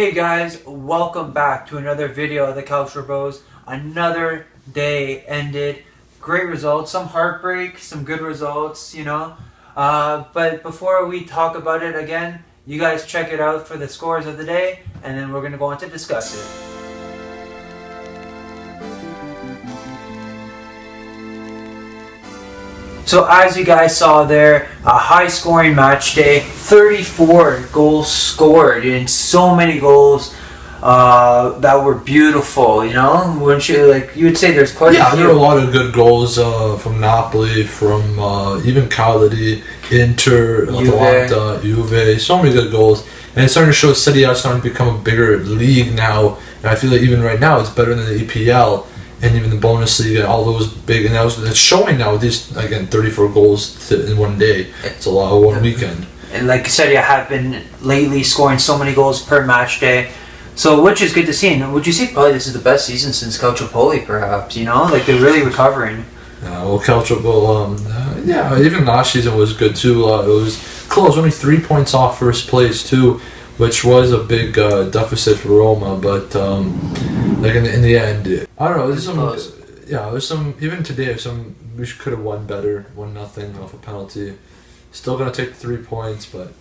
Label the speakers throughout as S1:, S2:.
S1: Hey guys, welcome back to another video of the Calcio Bros. Another day ended. Great results, some heartbreak, some good results, but before we talk about it again, you guys check it out for the scores of the day, and then we're going to go on to discuss it. So as you guys saw there, a high-scoring match day, 34 goals scored, and so many goals that were beautiful. Wouldn't you you would say there's quite a few.
S2: There were a lot of good goals from Napoli, from even Cagliari, Inter, Atalanta, Juve. So many good goals, and it's starting to show Serie is starting to become a bigger league now. And I feel like even right now it's better than the EPL. And even the bonus league, all those big, and it's showing now. These 34 goals in one day. It's a lot of one weekend.
S1: And like you said, I have been lately scoring so many goals per match day, so which is good to see. And would you say probably this is the best season since Calcio, perhaps? They're really recovering.
S2: Calcio, even last season was good too. It was close, only 3 points off first place too, which was a big deficit for Roma, but in the end, I don't know. There's some. Even today, we could have won better, 1-0 off a penalty. Still gonna take the 3 points, but.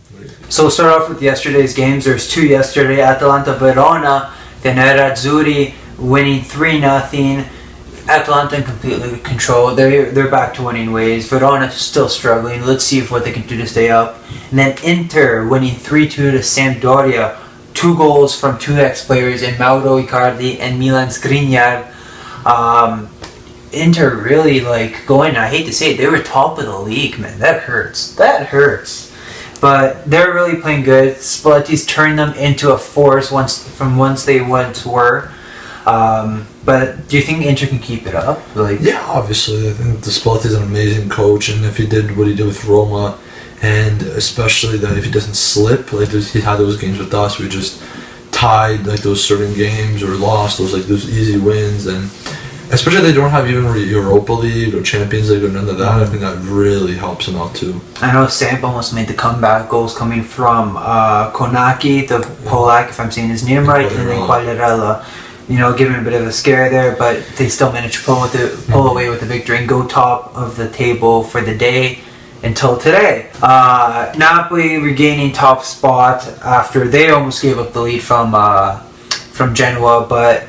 S1: So we'll start off with yesterday's games. There's two yesterday. Atalanta Verona, then Nerazzurri winning 3-0. Atalanta in completely control. They're back to winning ways. Verona still struggling. Let's see what they can do to stay up. And then Inter winning 3-2 to Sampdoria. 2 goals from 2 ex-players in Mauro Icardi and Milan Skriniar. Inter really going. I hate to say it, they were top of the league, man. That hurts. But they're really playing good. Spalletti's turned them into a force once they once were. But do you think Inter can keep it up?
S2: Obviously. I think Spalletti's an amazing coach, and if he did what he did with Roma, and especially that if he doesn't slip, he had those games with us, we just tied those certain games or lost those easy wins, and especially they don't have even Europa League or Champions League or none of that. I think that really helps him out too.
S1: I know Samp almost made the comeback goals coming from Konaki, the Polak, if I'm saying his name right, and then Quagliarella. Giving a bit of a scare there, but they still managed to pull away with the victory and go top of the table for the day until today. Napoli regaining top spot after they almost gave up the lead from Genoa, but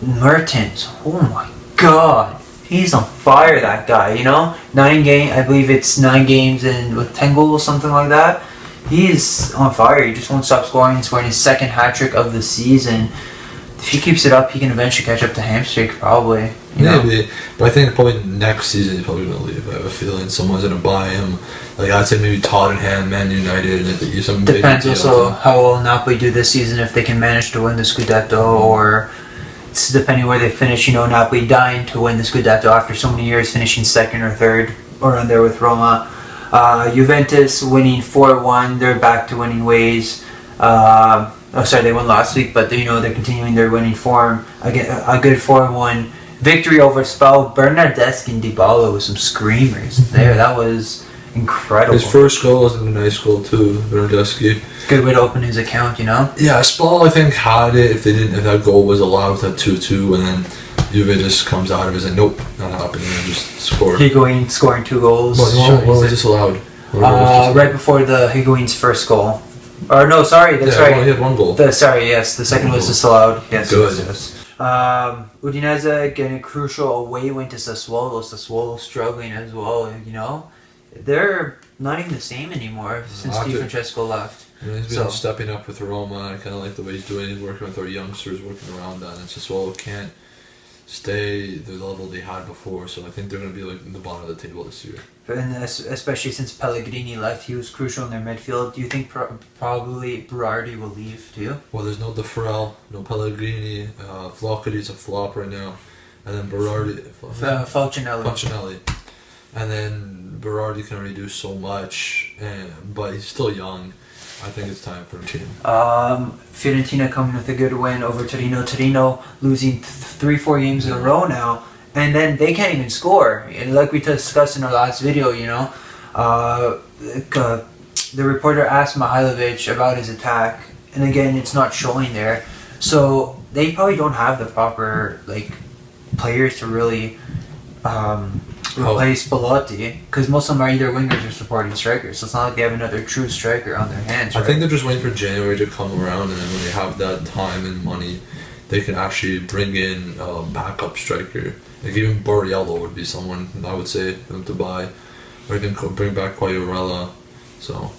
S1: Mertens, oh my god, he's on fire, that guy. 9 games and with 10 goals, something like that. He's on fire. He just won't stop scoring. He's scoring his second hat-trick of the season. If he keeps it up, he can eventually catch up to Hamstring, probably.
S2: Maybe, but I think probably next season he's probably going to leave. I have a feeling someone's going to buy him. I'd say maybe Tottenham, Man United, and some.
S1: Depends also how will Napoli do this season, if they can manage to win the Scudetto, or it's depending where they finish. Napoli dying to win the Scudetto after so many years, finishing second or third, or on there with Roma. Juventus winning 4-1. They're back to winning ways. They won last week, but they're continuing their winning form. Again, a good 4-1 victory over Spal. Bernardeschi and Dybala with some screamers there. That was incredible.
S2: His first goal was a nice goal too, Bernardeschi.
S1: Good way to open his account,
S2: Yeah, Spal I think had it if that goal was allowed with that 2-2, and then Juve just comes out of it and nope, not happening, and just scored.
S1: Higuain scoring 2 goals.
S2: What was disallowed?
S1: Right before the Higuain's first goal. Or no, sorry, that's right.
S2: He had 1 goal.
S1: The second was disallowed. Yes.
S2: Good.
S1: Yes. Udinese getting a crucial away win to Sassuolo. Sassuolo struggling as well. They're not even the same anymore since Di Francesco left.
S2: He's been stepping up with Roma. I kind of like the way he's doing it, working with our youngsters, working around that. And Sassuolo can't stay the level they had before, so I think they're going to be in the bottom of the table this year.
S1: And especially since Pellegrini left, he was crucial in their midfield. Do you think probably Berardi will leave too?
S2: Well, there's no Deferel, no Pellegrini. Flaherty's a flop right now, and then Berardi. Falcinelli. And then Berardi can only do so much, but he's still young. I think it's time for a team.
S1: Fiorentina coming with a good win over Torino. Torino losing 3-4 games in a row now, and then they can't even score. And like we discussed in our last video, the reporter asked Mihailovic about his attack, and again, it's not showing there. So they probably don't have the proper players to really replace Belotti, because most of them are either wingers or supporting strikers. So it's not like they have another true striker on their hands. Right?
S2: I think they're just waiting for January to come around, and then when they have that time and money, they can actually bring in a backup striker. Like even Borriello would be someone I would say for them to buy, or they can bring back Quagliarella. So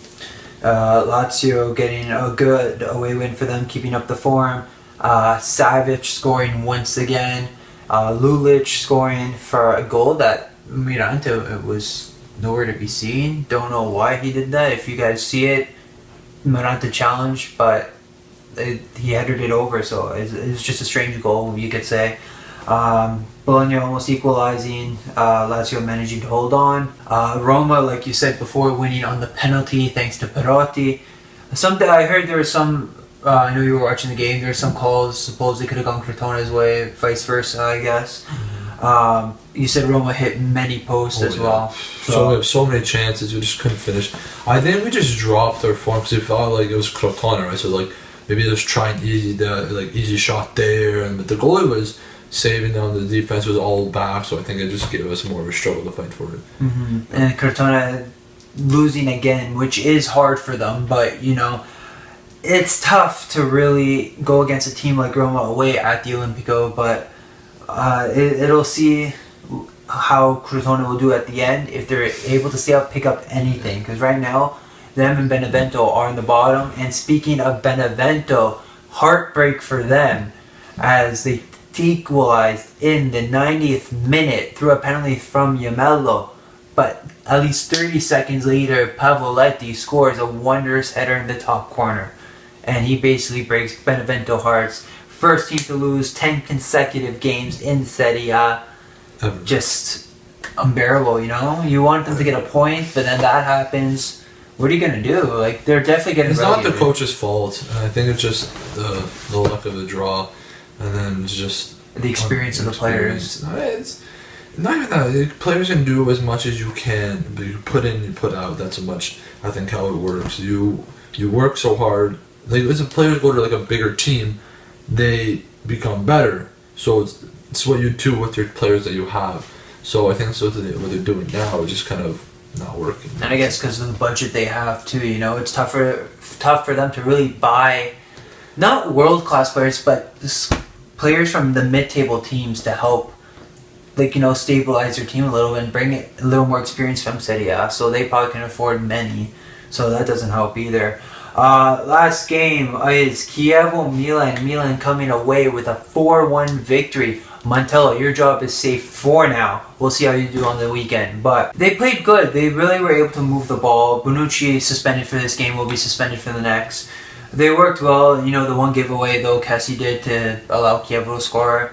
S1: Lazio getting a good away win for them, keeping up the form. Savic scoring once again. Lulic scoring for a goal that Miranda, it was nowhere to be seen. Don't know why he did that. If you guys see it, Miranda challenge, but he headed it over, so it was just a strange goal, you could say. Bologna almost equalizing, Lazio managing to hold on. Roma, like you said before, winning on the penalty thanks to Perotti. Something I heard there was some, I know you were watching the game, there were some calls, supposedly could have gone Crotone's way, vice versa, I guess. You said Roma hit many posts as well.
S2: So we have so many chances, we just couldn't finish. I think we just dropped our form because it felt like it was Crotone, right? So maybe just trying easy shot there, but the goalie was saving them. The defense was all back, so I think it just gave us more of a struggle to fight for it.
S1: And Crotone losing again, which is hard for them, but it's tough to really go against a team like Roma away at the Olimpico, but it'll see how Crotone will do at the end if they're able to stay up, pick up anything, because right now them and Benevento are in the bottom. And speaking of Benevento, heartbreak for them as they equalized in the 90th minute through a penalty from Yamello. But at least 30 seconds later, Pavoletti scores a wondrous header in the top corner. And he basically breaks Benevento hearts. First team to lose 10 consecutive games in Serie A. Just unbearable, You want them to get a point, but then that happens. What are you going to do? They're definitely getting
S2: It's
S1: relegated.
S2: not the coach's fault. I think it's just the luck of the draw. And then it's just
S1: the experience of the players.
S2: It's not even that. Players can do as much as you can, but you put in, you put out. That's much, I think, how it works. You work so hard. As the players go to a bigger team, they become better. So it's what you do with your players that you have. So I think that's what they're doing now. It's just kind of not working.
S1: And I guess because of the budget they have too, it's tough for them to really buy not world-class players, but players from the mid-table teams to help, stabilize their team a little and bring a little more experience from Serie A. So they probably can afford many. So that doesn't help either. Last game is Chievo-Milan. Milan coming away with a 4-1 victory. Montella, your job is safe for now. We'll see how you do on the weekend. But they played good. They really were able to move the ball. Bonucci suspended for this game, will be suspended for the next. They worked well. The one giveaway, though, Kessie did to allow Chievo to score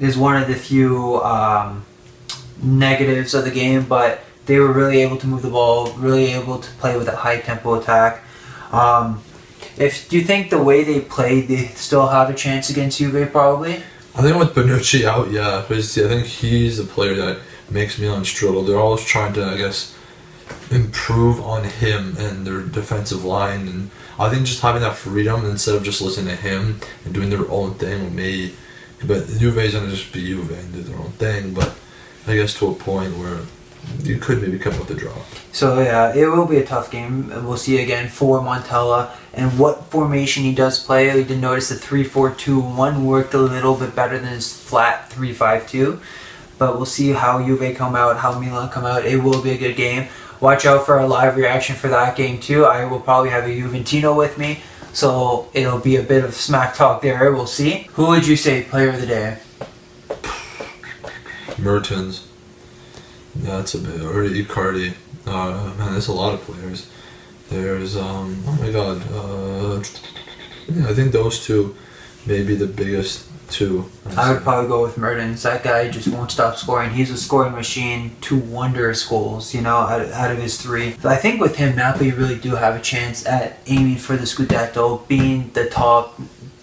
S1: is one of the few negatives of the game, but they were really able to move the ball, really able to play with a high-tempo attack. Do you think the way they played, they still have a chance against Juve, probably?
S2: I think with Bonucci out, yeah, because I think he's the player that makes Milan struggle. They're always trying to, I guess, improve on him and their defensive line, and I think just having that freedom instead of just listening to him and doing their own thing but Juve's gonna just be Juve and do their own thing, but I guess to a point where you could maybe come with the draw.
S1: So yeah, it will be a tough game. We'll see again for Montella and what formation he does play. We did notice the 3-4-2-1 worked a little bit better than his flat 3-5-2, but we'll see how Juve come out, how Milan come out. It will be a good game. Watch out for a live reaction for that game too. I will probably have a Juventino with me, so it'll be a bit of smack talk there. We'll see. Who would you say player of the day?
S2: Mertens. Yeah, that's a bit. Or Icardi. Man, there's a lot of players. There's, oh my god. Yeah, I think those two may be the biggest two.
S1: I would probably go with Mertens. That guy just won't stop scoring. He's a scoring machine. 2 wondrous goals, out of his 3. So I think with him, Napoli really do have a chance at aiming for the Scudetto, being the top.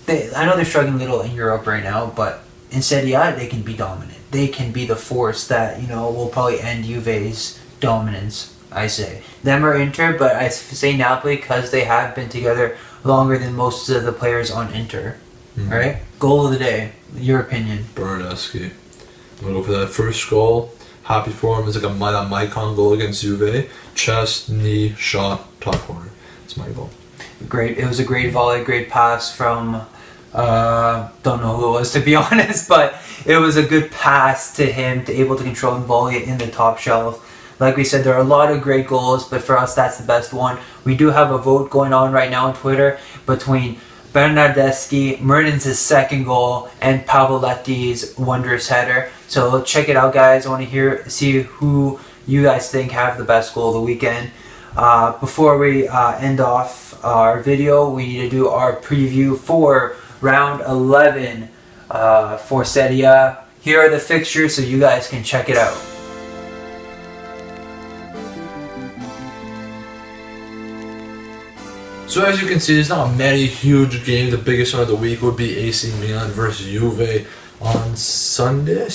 S1: I know they're struggling a little in Europe right now, but in Serie A, they can be dominant. They can be the force that, will probably end Juve's dominance, I say. Them or Inter, but I say Napoli because they have been together longer than most of the players on Inter. Right? Goal of the day, your opinion.
S2: Bernardeschi. I'm going to go for that first goal. Happy for him. It's like a Maicon goal against Juve. Chest, knee, shot, top corner. It's my goal.
S1: Great. It was a great volley, great pass from, don't know who it was to be honest, but it was a good pass to him to able to control and volley it in the top shelf. Like we said, there are a lot of great goals, but for us, that's the best one. We do have a vote going on right now on Twitter between Bernardeschi, Mertens' second goal, and Pavoletti's wondrous header. So check it out, guys. I want to see who you guys think have the best goal of the weekend. Before we end off our video, we need to do our preview for round 11 for Serie. Here are the fixtures so you guys can check it out.
S2: So as you can see, there's not many huge games. The biggest one of the week would be AC Milan versus Juve on Saturday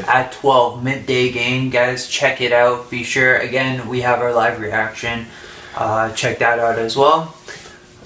S1: at 12, midday game. Guys, check it out. Be sure, again, we have our live reaction. Check that out as well.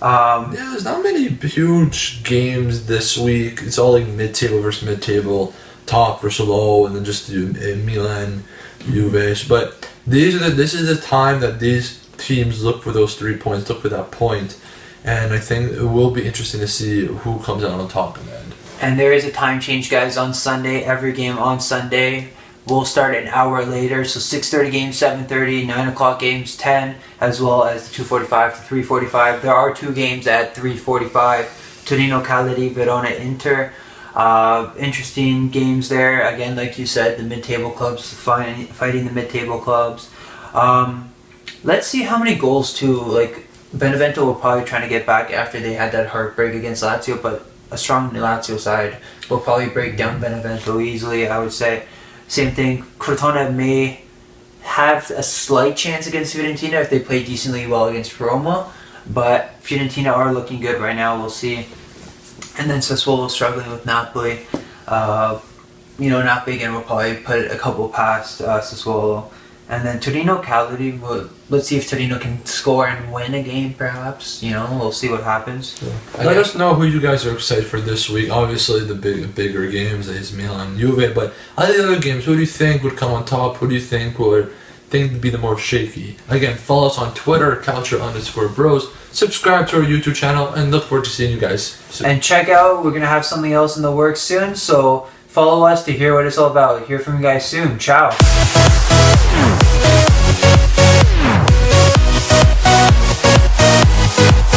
S2: Yeah, there's not many huge games this week. It's all like mid-table versus mid-table, top versus low, and then just Milan, Juve. But this is the time that these teams look for those 3 points, look for that point, and I think it will be interesting to see who comes out on top in the end.
S1: And there is a time change, guys, on Sunday. Every game on Sunday will start an hour later, so 6:30 games, 7:30, 9 o'clock games, 10, as well as the 2:45 to 3:45. There are 2 games at 3:45, Torino, Cagliari, Verona, Inter. Interesting games there. Again, like you said, the mid-table clubs fighting the mid-table clubs. Let's see how many goals too. Like Benevento will probably trying to get back after they had that heartbreak against Lazio, but a strong Lazio side will probably break down Benevento easily, I would say. Same thing, Crotone may have a slight chance against Fiorentina if they play decently well against Roma, but Fiorentina are looking good right now. We'll see. And then Sassuolo struggling with Napoli. Napoli again will probably put a couple past Sassuolo. And then Torino, Cagliari, let's see if Torino can score and win a game, perhaps. We'll see what happens.
S2: Yeah. Let us know who you guys are excited for this week. Obviously, the bigger games is Milan and Juve, but other other games, who do you think would come on top? Who do you think would be the more shaky? Again, follow us on Twitter, Calcio_Bros. Subscribe to our YouTube channel, and look forward to seeing you guys soon.
S1: And check out, we're going to have something else in the works soon, so follow us to hear what it's all about. Hear from you guys soon. Ciao.